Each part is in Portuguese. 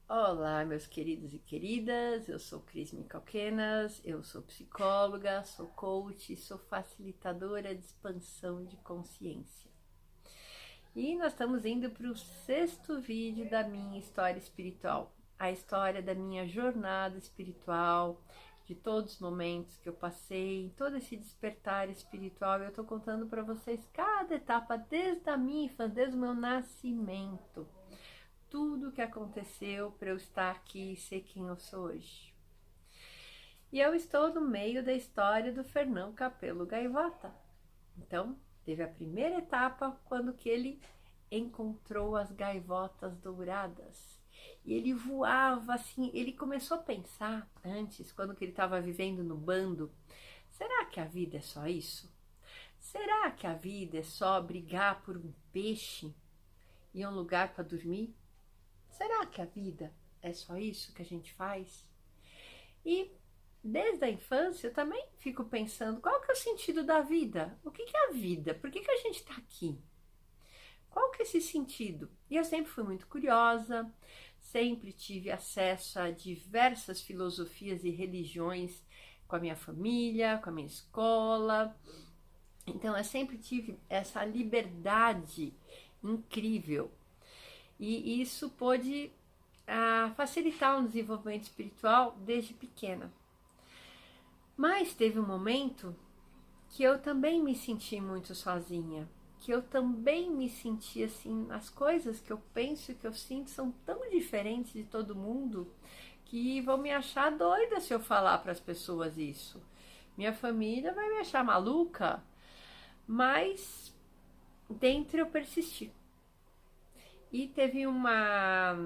Olá, meus queridos e queridas, eu sou Cris Micalquenas, eu sou psicóloga, sou coach e sou facilitadora de expansão de consciência. E nós estamos indo para o sexto vídeo da minha história espiritual, a história da minha jornada espiritual, de todos os momentos que eu passei, todo esse despertar espiritual. Eu estou contando para vocês cada etapa desde a minha infância, desde o meu nascimento. Tudo o que aconteceu para eu estar aqui e ser quem eu sou hoje. E eu estou no meio da história do Fernão Capelo Gaivota. Então, teve a primeira etapa quando que ele encontrou as gaivotas douradas. E ele voava assim, ele começou a pensar antes, quando que ele estava vivendo no bando, será que a vida é só isso? Será que a vida é só brigar por um peixe e um lugar para dormir? Será que a vida é só isso que a gente faz? E desde a infância eu também fico pensando, qual que é o sentido da vida? O que é a vida? Por que a gente está aqui? Qual que é esse sentido? E eu sempre fui muito curiosa, sempre tive acesso a diversas filosofias e religiões com a minha família, com a minha escola. Então eu sempre tive essa liberdade incrível. E isso pôde facilitar um desenvolvimento espiritual desde pequena. Mas teve um momento que eu também me senti muito sozinha, que eu também me senti assim, as coisas que eu penso e que eu sinto são tão diferentes de todo mundo que vão me achar doida se eu falar para as pessoas isso. Minha família vai me achar maluca, mas dentro eu persisti. E teve uma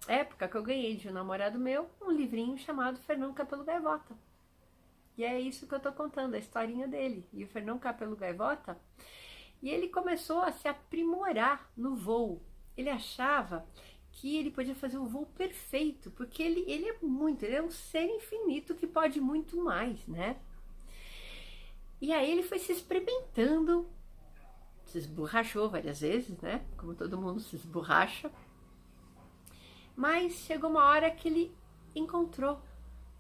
época que eu ganhei de um namorado meu um livrinho chamado Fernão Capelo Gaivota. E é isso que eu tô contando, a historinha dele. E o Fernão Capelo Gaivota, e ele começou a se aprimorar no voo. Ele achava que ele podia fazer o voo perfeito, porque ele é um ser infinito que pode muito mais, né? E aí ele foi se experimentando, se esborrachou várias vezes, né? Como todo mundo se esborracha. Mas chegou uma hora que ele encontrou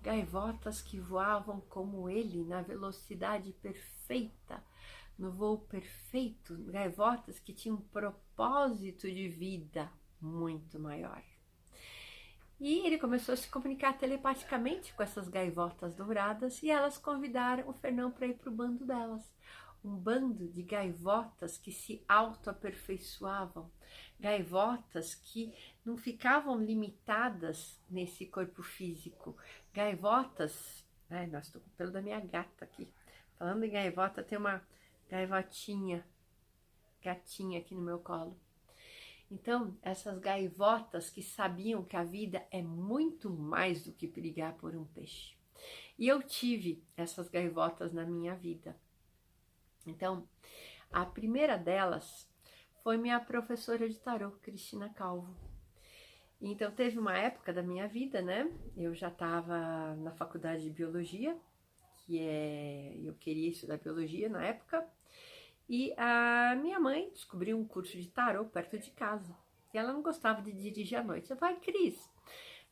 gaivotas que voavam como ele, na velocidade perfeita, no voo perfeito, gaivotas que tinham um propósito de vida muito maior. E ele começou a se comunicar telepaticamente com essas gaivotas douradas e elas convidaram o Fernão para ir para o bando delas. Um bando de gaivotas que se auto-aperfeiçoavam, gaivotas que não ficavam limitadas nesse corpo físico, gaivotas. Ai, nossa, estou com o pelo da minha gata aqui. Falando em gaivota, tem uma gaivotinha, gatinha aqui no meu colo. Então, essas gaivotas que sabiam que a vida é muito mais do que brigar por um peixe. E eu tive essas gaivotas na minha vida. Então, a primeira delas foi minha professora de tarô, Cristina Calvo. Então, teve uma época da minha vida, né? Eu já estava na faculdade de biologia, eu queria estudar biologia na época, e a minha mãe descobriu um curso de tarô perto de casa. E ela não gostava de dirigir à noite. Eu falei, Cris,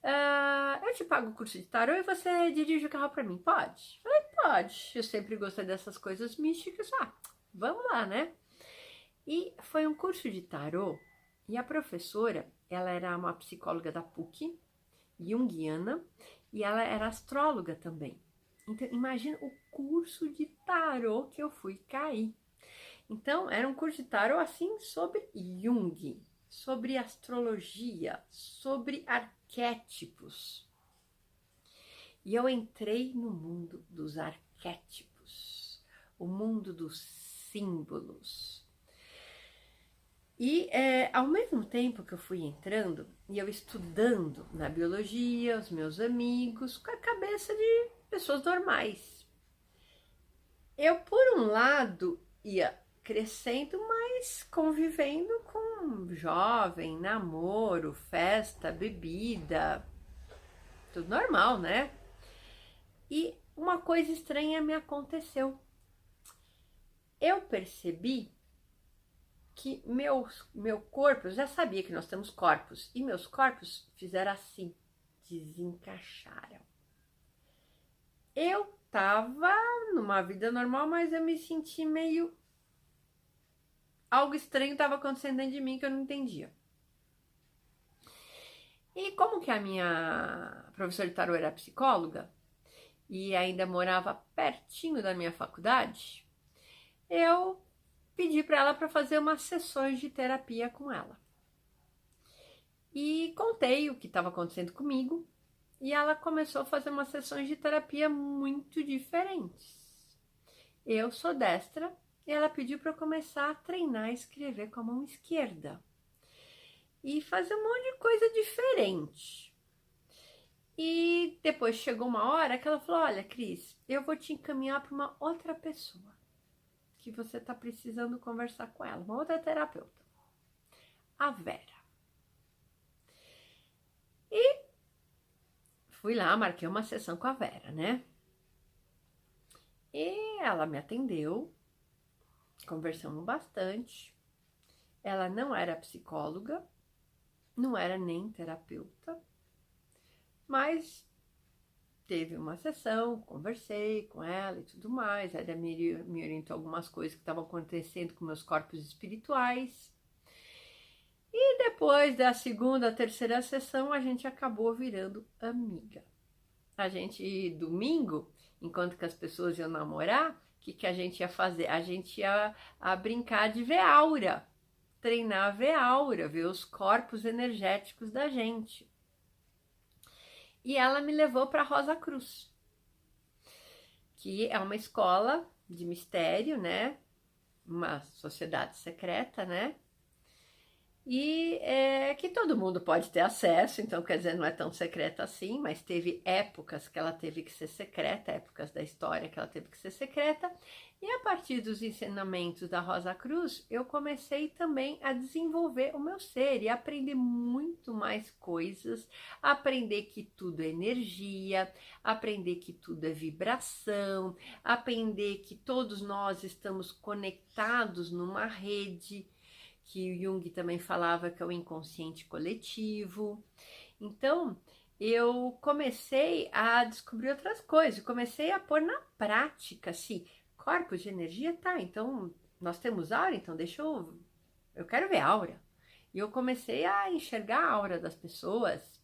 eu te pago o curso de tarô e você dirige o carro para mim, pode? Eu falei, pode. Eu sempre gostei dessas coisas místicas. Vamos lá, né? E foi um curso de tarô e a professora, ela era uma psicóloga da PUC, junguiana, e ela era astróloga também. Então, imagina o curso de tarô que eu fui cair. Então, era um curso de tarô assim sobre Jung, sobre astrologia, sobre arquétipos. E eu entrei no mundo dos arquétipos, o mundo dos símbolos. E ao mesmo tempo que eu fui entrando e eu estudando na biologia, os meus amigos, com a cabeça de pessoas normais. Eu, por um lado, ia crescendo, mas convivendo com jovem, namoro, festa, bebida, tudo normal, né? E uma coisa estranha me aconteceu. Eu percebi que meu corpo, eu já sabia que nós temos corpos, e meus corpos fizeram assim, desencaixaram. Eu tava numa vida normal, mas eu me senti meio... Algo estranho estava acontecendo dentro de mim que eu não entendia. E como que a minha professora de tarô era psicóloga e ainda morava pertinho da minha faculdade, eu pedi para ela para fazer umas sessões de terapia com ela. E contei o que estava acontecendo comigo e ela começou a fazer umas sessões de terapia muito diferentes. Eu sou destra e ela pediu para eu começar a treinar a escrever com a mão esquerda e fazer um monte de coisa diferente. E depois chegou uma hora que ela falou: olha, Cris, eu vou te encaminhar para uma outra pessoa que você está precisando conversar com ela, uma outra terapeuta, a Vera. E fui lá, marquei uma sessão com a Vera, né? E ela me atendeu, conversamos bastante. Ela não era psicóloga, não era nem terapeuta, mas teve uma sessão, conversei com ela e tudo mais. Ela me orientou algumas coisas que estavam acontecendo com meus corpos espirituais. E depois da segunda, terceira sessão, a gente acabou virando amiga. A gente, domingo, enquanto que as pessoas iam namorar, o que a gente ia fazer? A gente ia brincar de ver aura, treinar a ver aura, ver os corpos energéticos da gente. E ela me levou para Rosa Cruz, que é uma escola de mistério, né? Uma sociedade secreta, né? E que todo mundo pode ter acesso, então quer dizer, não é tão secreta assim, mas teve épocas que ela teve que ser secreta, épocas da história que ela teve que ser secreta, e a partir dos ensinamentos da Rosa Cruz, eu comecei também a desenvolver o meu ser e aprender muito mais coisas, aprender que tudo é energia, aprender que tudo é vibração, aprender que todos nós estamos conectados numa rede, que o Jung também falava que é o inconsciente coletivo. Então, eu comecei a descobrir outras coisas, comecei a pôr na prática, assim, corpos de energia, tá, então nós temos aura, então eu quero ver aura. E eu comecei a enxergar a aura das pessoas.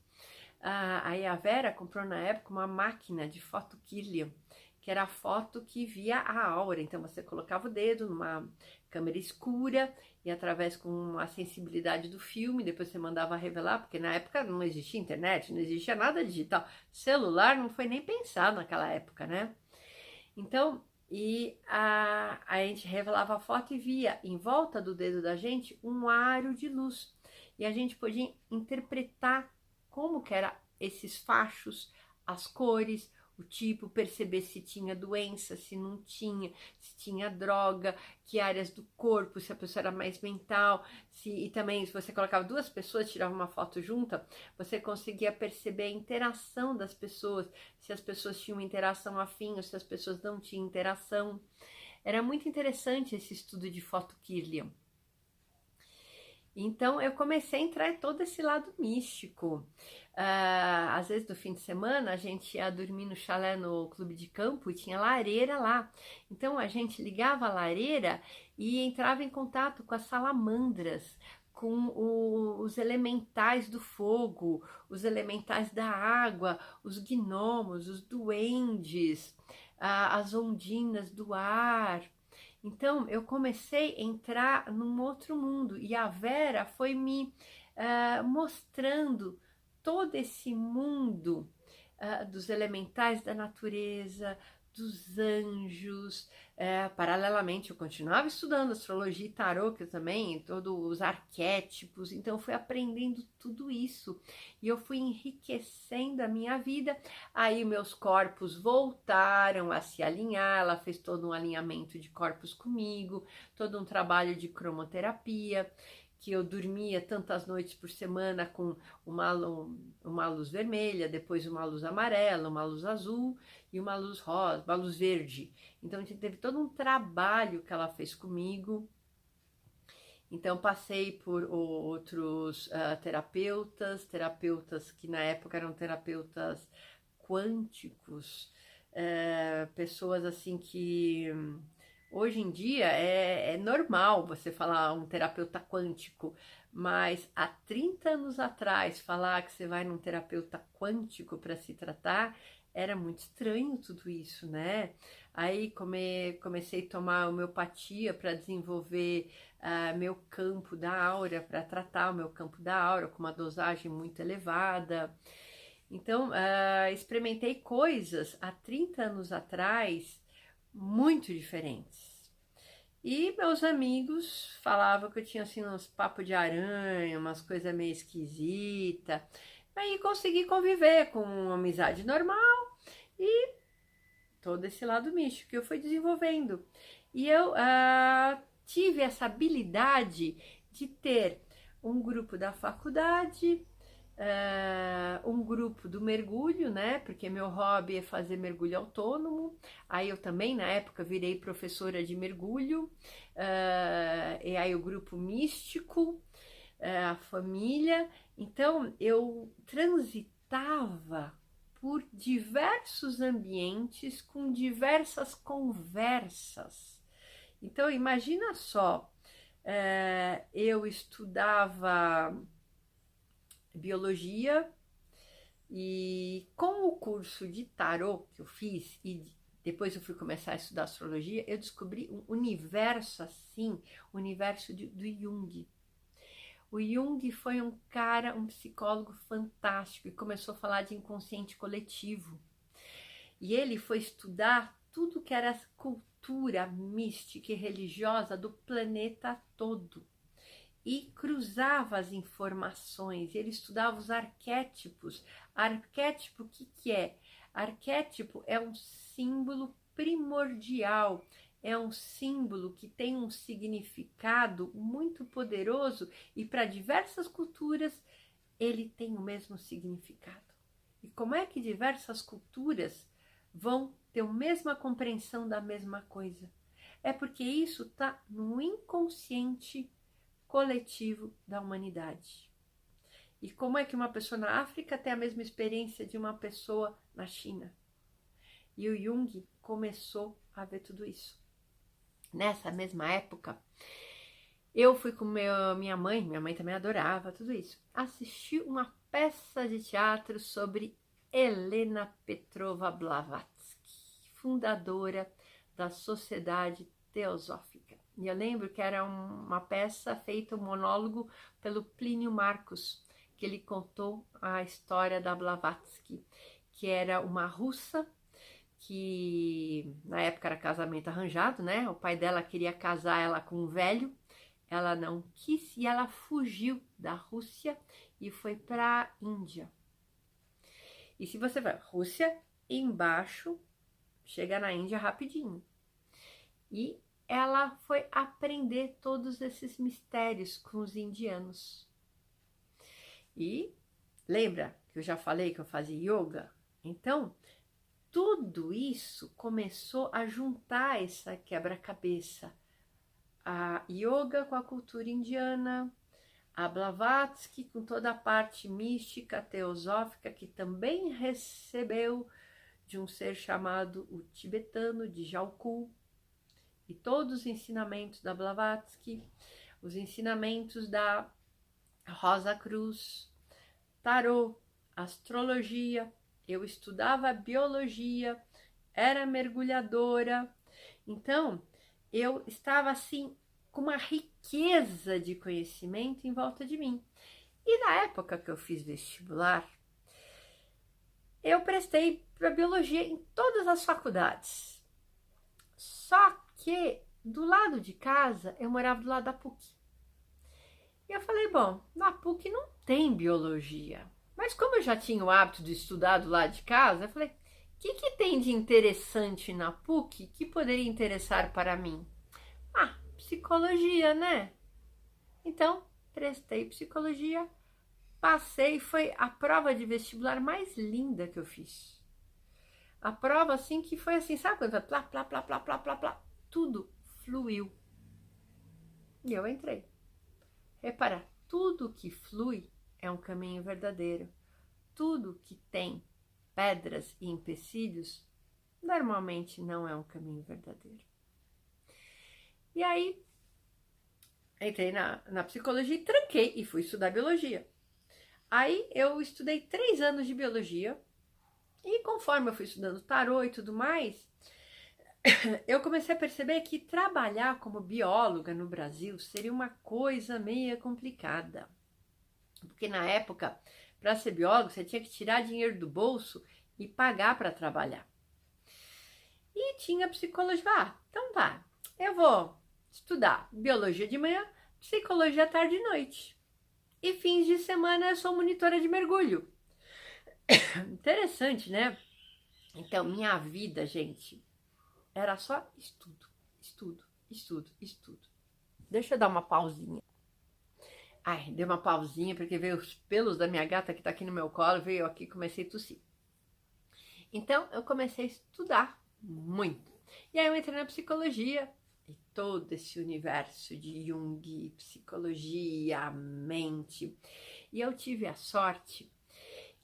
Aí a Vera comprou na época uma máquina de foto Kirlian, que era a foto que via a aura. Então você colocava o dedo numa câmera escura e através com a sensibilidade do filme, depois você mandava revelar, porque na época não existia internet, não existia nada digital. Celular não foi nem pensado naquela época, né? Então, a gente revelava a foto e via em volta do dedo da gente um aro de luz. E a gente podia interpretar como que eram esses fachos, as cores, o tipo, perceber se tinha doença, se não tinha, se tinha droga, que áreas do corpo, se a pessoa era mais mental, e também se você colocava duas pessoas, tirava uma foto junta, você conseguia perceber a interação das pessoas, se as pessoas tinham interação afim ou se as pessoas não tinham interação. Era muito interessante esse estudo de foto Kirlian. Então eu comecei a entrar em todo esse lado místico. Às vezes no fim de semana a gente ia dormir no chalé no clube de campo e tinha lareira lá. Então a gente ligava a lareira e entrava em contato com as salamandras, com os elementais do fogo, os elementais da água, os gnomos, os duendes, as ondinas do ar. Então eu comecei a entrar num outro mundo e a Vera foi me mostrando todo esse mundo dos elementais da natureza, dos anjos. Paralelamente eu continuava estudando astrologia e tarô, que também, todos os arquétipos, então eu fui aprendendo tudo isso e eu fui enriquecendo a minha vida. Aí meus corpos voltaram a se alinhar, ela fez todo um alinhamento de corpos comigo, todo um trabalho de cromoterapia, que eu dormia tantas noites por semana com uma luz vermelha, depois uma luz amarela, uma luz azul e uma luz rosa, uma luz verde. Então teve todo um trabalho que ela fez comigo. Então, passei por outros terapeutas que na época eram terapeutas quânticos, pessoas assim que hoje em dia é normal você falar um terapeuta quântico, mas há 30 anos atrás falar que você vai num terapeuta quântico para se tratar era muito estranho tudo isso, né? Aí comecei a tomar homeopatia para desenvolver meu campo da aura, para tratar o meu campo da aura com uma dosagem muito elevada. Então, experimentei coisas há 30 anos atrás muito diferentes. E meus amigos falavam que eu tinha assim uns papos de aranha, umas coisas meio esquisitas. Aí consegui conviver com uma amizade normal e todo esse lado místico que eu fui desenvolvendo. E eu tive essa habilidade de ter um grupo da faculdade, um grupo do mergulho, né? Porque meu hobby é fazer mergulho autônomo. Aí eu também, na época, virei professora de mergulho. E aí o grupo místico, a família. Então eu transitava por diversos ambientes com diversas conversas. Então imagina só, eu estudava biologia e com o curso de tarô que eu fiz e depois eu fui começar a estudar astrologia, eu descobri um universo assim, o universo do Jung. O Jung foi um cara, um psicólogo fantástico e começou a falar de inconsciente coletivo. E ele foi estudar tudo que era cultura mística e religiosa do planeta todo. E cruzava as informações, ele estudava os arquétipos. Arquétipo, o que é? Arquétipo é um símbolo primordial, é um símbolo que tem um significado muito poderoso e para diversas culturas ele tem o mesmo significado. E como é que diversas culturas vão ter a mesma compreensão da mesma coisa? É porque isso está no inconsciente coletivo da humanidade. E como é que uma pessoa na África tem a mesma experiência de uma pessoa na China? E o Jung começou a ver tudo isso. Nessa mesma época, eu fui com minha mãe também adorava tudo isso, assistir uma peça de teatro sobre Helena Petrova Blavatsky, fundadora da Sociedade Teosófica. E eu lembro que era uma peça feita, um monólogo pelo Plínio Marcos, que ele contou a história da Blavatsky, que era uma russa que na época era casamento arranjado, né? O pai dela queria casar ela com um velho, ela não quis e ela fugiu da Rússia e foi para a Índia. E se você vai Rússia, embaixo, chega na Índia rapidinho. E ela foi aprender todos esses mistérios com os indianos. E lembra que eu já falei que eu fazia yoga? Então, tudo isso começou a juntar essa quebra-cabeça. A yoga com a cultura indiana, a Blavatsky com toda a parte mística, teosófica, que também recebeu de um ser chamado o tibetano de Jalku, e todos os ensinamentos da Blavatsky, os ensinamentos da Rosa Cruz, tarô, astrologia. Eu estudava biologia, era mergulhadora, então eu estava assim com uma riqueza de conhecimento em volta de mim. E na época que eu fiz vestibular, eu prestei para biologia em todas as faculdades. Só que do lado de casa, eu morava do lado da PUC. E eu falei, bom, na PUC não tem biologia. Mas como eu já tinha o hábito de estudar do lado de casa, eu falei, o que tem de interessante na PUC que poderia interessar para mim? Ah, psicologia, né? Então, prestei psicologia, passei, foi a prova de vestibular mais linda que eu fiz. A prova, assim, que foi assim, sabe quando plá, plá, plá, plá, plá, plá, plá, tudo fluiu. E eu entrei. Repara, tudo que flui é um caminho verdadeiro. Tudo que tem pedras e empecilhos normalmente não é um caminho verdadeiro. E aí, entrei na psicologia e tranquei e fui estudar biologia. Aí eu estudei 3 anos de biologia e conforme eu fui estudando tarô e tudo mais, eu comecei a perceber que trabalhar como bióloga no Brasil seria uma coisa meio complicada. Porque na época, para ser biólogo, você tinha que tirar dinheiro do bolso e pagar para trabalhar. E tinha psicologia. Ah, então tá, eu vou estudar biologia de manhã, psicologia tarde e noite. E fins de semana eu sou monitora de mergulho. Interessante, né? Então, minha vida, gente, era só estudo, estudo, estudo, estudo. Deixa eu dar uma pausinha. Ai, dei uma pausinha porque veio os pelos da minha gata que tá aqui no meu colo, veio aqui e comecei a tossir. Então, eu comecei a estudar muito. E aí eu entrei na psicologia e todo esse universo de Jung, psicologia, mente. E eu tive a sorte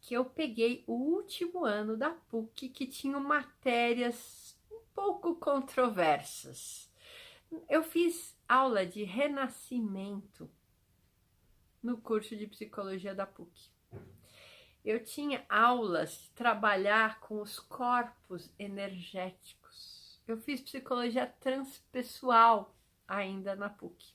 que eu peguei o último ano da PUC que tinha matérias um pouco controversas. Eu fiz aula de renascimento no curso de psicologia da PUC. Eu tinha aulas de trabalhar com os corpos energéticos. Eu fiz psicologia transpessoal ainda na PUC.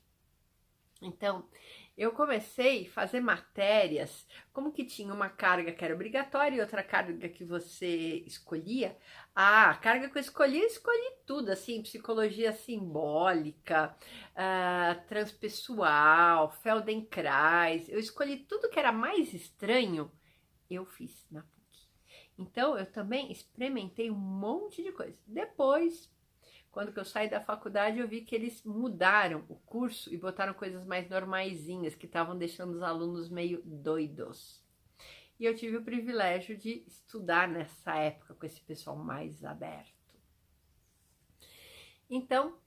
Então, eu comecei a fazer matérias, como que tinha uma carga que era obrigatória e outra carga que você escolhia. Ah, a carga que eu escolhi tudo, assim, psicologia simbólica, transpessoal, Feldenkrais. Eu escolhi tudo que era mais estranho, eu fiz na PUC. Então, eu também experimentei um monte de coisa. Depois, quando eu saí da faculdade, eu vi que eles mudaram o curso e botaram coisas mais normaisinhas, que estavam deixando os alunos meio doidos. E eu tive o privilégio de estudar nessa época com esse pessoal mais aberto. Então,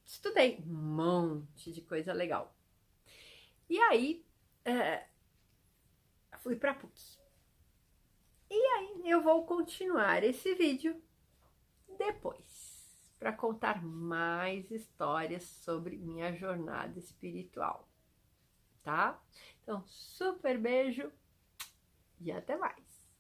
estudei um monte de coisa legal. E aí, fui para a PUC. E aí, eu vou continuar esse vídeo depois, para contar mais histórias sobre minha jornada espiritual, tá? Então, super beijo e até mais!